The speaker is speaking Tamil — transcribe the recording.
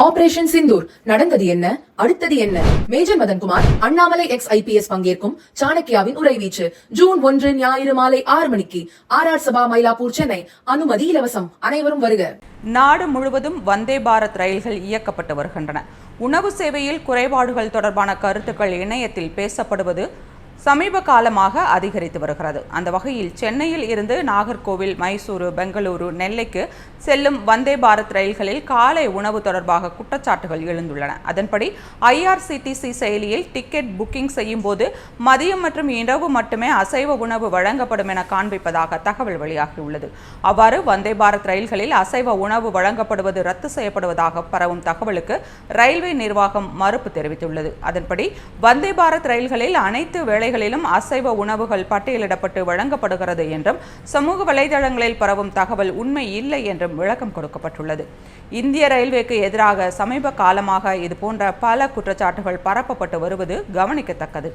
ஆபரேஷன் சிந்தூர் நடந்தது என்ன, அடுத்தது என்ன? Major Madhankumar, Annamalai ex IPS பங்கேற்கும் சாணக்கியாவின் உரைவீச்சு. ஜூன் 1 ஞாயிறு மாலை 6 மணிக்கு RR சபா, மயிலாப்பூர், சென்னை. அனுமதி இலவசம். அனைவரும் வருக. நாடு முழுவதும் வந்தே பாரத் ரயில்கள் இயக்கப்பட்டு வருகின்றன. உணவு சேவையில் குறைபாடுகள் தொடர்பான கருத்துக்கள் இணையத்தில் பேசப்படுவது சமீப காலமாக அதிகரித்து வருகிறது. அந்த வகையில் சென்னையில் இருந்து நாகர்கோவில், மைசூரு, பெங்களூரு, நெல்லைக்கு செல்லும் வந்தே பாரத் ரயில்களில் காலை உணவு தொடர்பாக குற்றச்சாட்டுகள் எழுந்துள்ளன. அதன்படி IRCTC செயலியில் டிக்கெட் புக்கிங் செய்யும் போது மதியம் மற்றும் இரவு மட்டுமே அசைவ உணவு வழங்கப்படும் என காண்பிப்பதாக தகவல் வெளியாகியுள்ளது. அவ்வாறு வந்தே பாரத் ரயில்களில் அசைவ உணவு வழங்கப்படுவது ரத்து செய்யப்படுவதாக பரவும் தகவலுக்கு ரயில்வே நிர்வாகம் மறுப்பு தெரிவித்துள்ளது. அதன்படி வந்தே பாரத் ரயில்களில் அனைத்து வேளைகளிலும் அசைவ உணவுகள் பட்டியலிடப்பட்டு வழங்கப்படுகிறது என்றும் சமூக வலைதளங்களில் பரவும் தகவல் உண்மை இல்லை என்றும் விளக்கம் கொடுக்கப்பட்டுள்ளது. இந்திய ரயில்வேக்கு எதிராக சமீப காலமாக இதுபோன்ற பல குற்றச்சாட்டுகள் பரப்பப்பட்டு வருவது கவனிக்கத்தக்கது.